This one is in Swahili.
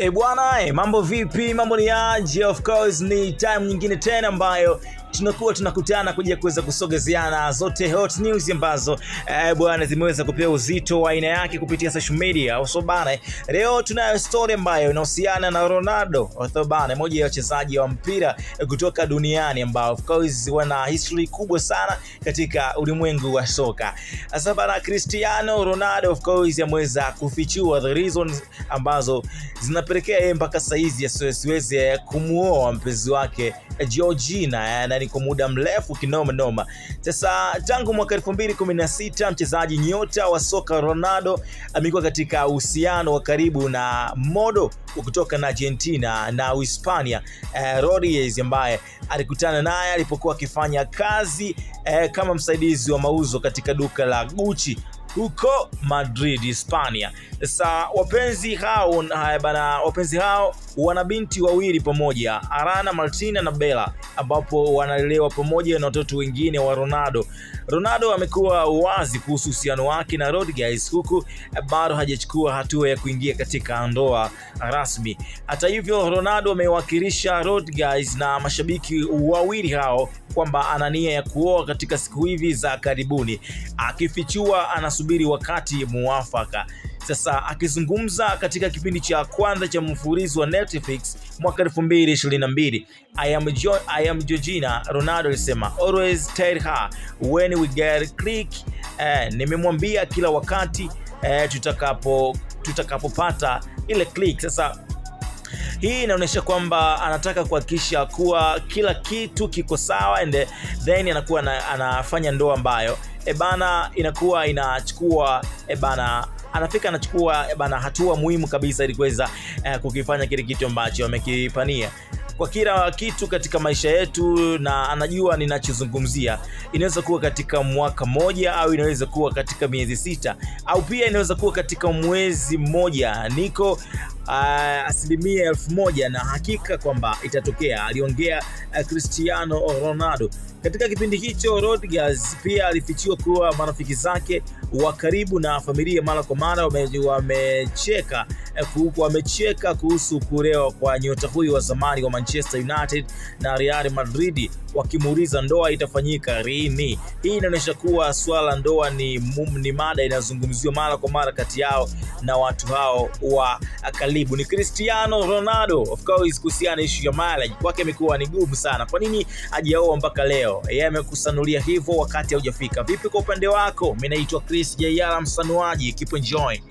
Bwana, mambo vipi? Mambo ni aje? Of course ni time nyingine tena ambayo tunakuwa tunakutana kuja kuweza kusogezeana zote hot news ambazo bwana zimeweza kupewa uzito wa aina yake kupitia social media. So bana, leo tunayo story ambayo inahusiana na Ronaldo. So bana, mmoja ya wachezaji wa mpira kutoka duniani ambao of course wana history kubwa sana katika ulimwengu wa soka. Sasa bana, Cristiano Ronaldo of course ameweza kufichua the reasons ambazo zinapelekea yeye mpaka saizi asiweze kumuoa mpenzi wake Georgina, na ni kwa muda mrefu kinoma noma. Sasa tangu mwaka 2016 mchezaji nyota wa soka Ronaldo amekuwa katika uhusiano wa karibu na modo kutoka na Argentina na Uhispania, Rodriguez, ambaye alikutana naye alipokuwa akifanya kazi kama msaidizi wa mauzo katika duka la Gucci huko Madrid, Hispania. Sasa wapenzi hao wana binti wawili pamoja, Arana Martina na Bella, ambapo wanalelewa pamoja na watoto wengine wa Ronaldo. Ronaldo amekuwa wazi kuhusu uhusiano wake na Rodriguez, huku bado hajachukua hatua ya kuingia katika ndoa rasmi. Hata hivyo, Ronaldo amewakilisha Rodriguez na mashabiki wawili hao kwamba ana nia ya kuoa katika siku hivi za karibuni, akifichua anasubiri wakati muafaka. Sasa akizungumza katika kipindi cha kwanza cha mfululizo wa Netflix mwaka 2022, I am Georgina, Ronaldo alisema, always tell her when we get click, nimemwambia kila wakati tutakapopata ile click. Sasa hii inaonyesha kwamba anataka kuhakikisha kuwa kila kitu kiko sawa, and then anakuwa anafanya ndoa ambayo inakuwa inachukua anachukua hatua muhimu kabisa ili kuweza kukifanya kile kitu ambacho amekipania kwa kila kitu katika maisha yetu. Na anajua ninachozungumzia. Inaweza kuwa katika mwaka mmoja, au inaweza kuwa katika miezi 6, au pia inaweza kuwa katika mwezi mmoja. Niko 1000% na hakika kwamba itatokea, aliongea Cristiano Ronaldo. Katika kipindi hicho, Rodriguez pia alifichua kuwa marafiki zake wa karibu na familia mara kwa mara wamecheka kuhusu kuolewa kwa nyota huyu wa zamani wa Manchester United na Real Madrid, wakimuuliza ndoa itafanyika lini. Hii inaonyesha kuwa swala ndoa ni mada inazungumziwa mara kwa mara kati yao na watu hao wa karibu. Ni Cristiano Ronaldo of course, kuhusiana issue ya marriage kwake imekuwa ni gumu sana. Kwa nini hajaoa mpaka leo? Yeye amekusanulia hivyo wakati haujafika. Vipi kwa upande wako? Mimi naitwa Chris Jayala, msanuaji. Keep enjoying.